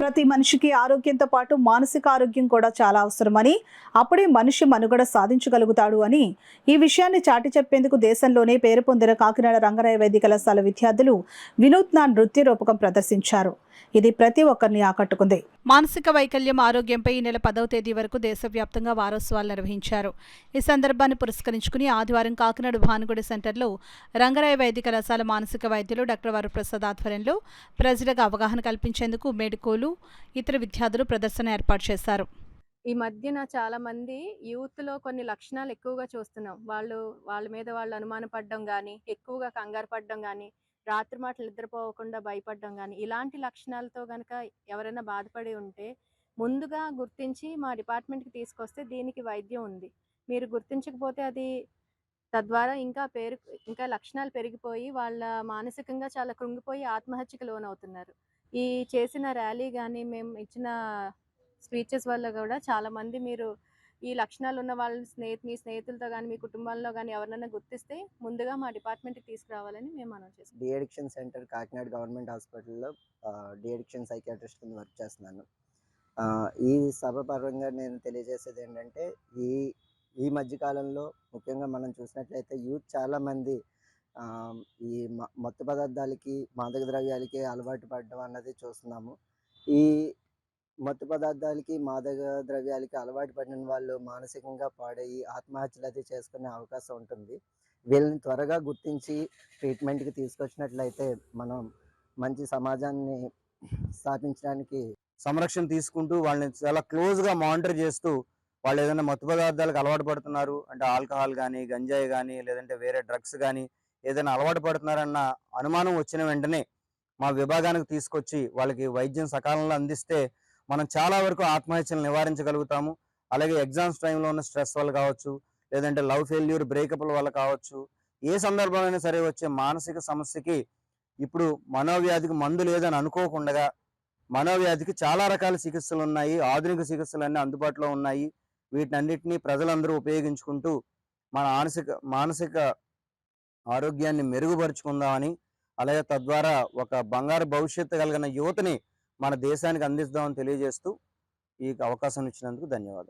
ప్రతి మనిషికి ఆరోగ్యంతో పాటు మానసిక ఆరోగ్యం కూడా చాలా అవసరమని, అప్పుడే మనిషి మనుగడ సాధించగలుగుతాడు అని ఈ విషయాన్ని చాటి చెప్పేందుకు దేశంలోనే పేరు పొందిన కాకినాడ రంగరాయ వైద్య కళాశాల విద్యార్థులు వినూత్న నృత్య రూపకం ప్రదర్శించారు. ఇది ప్రతి ఒక్కరిని ఆకట్టుకుంది. మానసిక వైకల్యం ఆరోగ్యంపై ఈ నెల 10వ తేదీ వరకు దేశవ్యాప్తంగా వారోత్సవాలు నిర్వహించారు. ఈ సందర్భాన్ని పురస్కరించుకుని ఆదివారం కాకినాడ భానుగుడి సెంటర్లో రంగరాయ వైద్య కళాశాల మానసిక వైద్యులు డాక్టర్ వరప్రసాద్ ఆధ్వర్యంలో ప్రజలకు అవగాహన కల్పించేందుకు మెడికోలు ఇతర విద్యార్థులు ప్రదర్శన ఏర్పాటు చేశారు. ఈ మధ్యన చాలా మంది యూత్‌లో కొన్ని లక్షణాలు ఎక్కువగా చూస్తున్నాం. వాళ్ళ మీద వాళ్ళు అనుమాన పడడం గానీ, ఎక్కువగా కంగారు పడడం గానీ, రాత్రి మాటలు నిద్రపోకుండా భయపడడం గానీ, ఇలాంటి లక్షణాలతో గనక ఎవరైనా బాధపడి ఉంటే, ముందుగా గుర్తించి మా డిపార్ట్‌మెంట్‌కి తీసుకొస్తే దీనికి వైద్యం ఉంది. మీరు గుర్తించకపోతే అది తద్వారా ఇంకా లక్షణాలు పెరిగిపోయి వాళ్ళ మానసికంగా చాలా కృంగిపోయి ఆత్మహత్యకు లోనవుతున్నారు. ఈ చేసిన ర్యాలీ గానీ, మేము ఇచ్చిన స్పీచెస్ వల్ల గూడా చాలామంది మీరు ఈ లక్షణాలున్న వాళ్ళని మీ స్నేహితులతో గానీ, మీ కుటుంబాల్లో గానీ ఎవరినైనా గుర్తిస్తే ముందుగా మా డిపార్ట్‌మెంట్‌కి తీసుకురావాలని మేము మనవి చేసుకుంటున్నాం. De addiction centre Kakinada government హాస్పిటల్‌లో డి అడిక్షన్ సైకియాట్రిస్ట్ కింద వర్క్ చేస్తున్నాను. ఈ సభ పరంగా నేను తెలియజేసేదేంటంటే, ఈ ఈ మధ్య కాలంలో ముఖ్యంగా మనం చూసినట్లయితే యూత్ చాలామంది ఆహ్, ఈ మత్తు పదార్థాలకి, మాదక ద్రవ్యాలకి అలవాటు పడడం అన్నది చూస్తున్నాము. ఈ మత్తు పదార్థాలకి, మాదక ద్రవ్యాలకి అలవాటు పడిన వాళ్ళు మానసికంగా పాడయ్యి ఆత్మహత్యలది చేసుకునే అవకాశం ఉంటుంది. వీళ్ళని త్వరగా గుర్తించి ట్రీట్మెంట్‌కి తీసుకొచ్చినట్లయితే మనం మంచి సమాజాన్ని స్థాపించడానికి సంరక్షణ తీసుకుంటూ వాళ్ళని చాలా క్లోజ్‌గా మానిటర్ చేస్తూ వాళ్ళు ఏదైనా మత్తు పదార్థాలకు అలవాటు పడుతున్నారు అంటే ఆల్కహాల్ గానీ, గంజాయి గానీ, లేదంటే వేరే డ్రగ్స్ గానీ ఏదైనా అలవాటు పడుతున్నారన్న అనుమానం వచ్చిన వెంటనే మా విభాగానికి తీసుకొచ్చి వాళ్ళకి వైద్యం సకాలంలో అందిస్తే మనం చాలా వరకు ఆత్మహత్యలు నివారించగలుగుతాము. అలాగే ఎగ్జామ్స్ టైంలో ఉన్న స్ట్రెస్ వల్ల కావచ్చు, లేదంటే లవ్ ఫెయిల్యూర్ బ్రేకప్‌ల వల్ల కావచ్చు, ఏ సందర్భంలోనైనా సరే వచ్చే మానసిక సమస్యకి ఇప్పుడు మనోవ్యాధికి మందు లేదని అనుకోకుండగా మనోవ్యాధికి చాలా రకాల చికిత్సలున్నాయి. ఆధునిక చికిత్సలన్నీ అందుబాటులో ఉన్నాయి. వీటన్నిటిని ప్రజలందరూ ఉపయోగించుకుంటూ మన మానసిక ఆరోగ్యాన్ని మెరుగుపరుచుకుందామని, అలాగే తద్వారా ఒక బంగారు భవిష్యత్తు కలిగిన యువతని మన దేశానికి అందిద్దామని తెలియజేస్తూ ఈ అవకాశం ఇచ్చినందుకు ధన్యవాదాలు.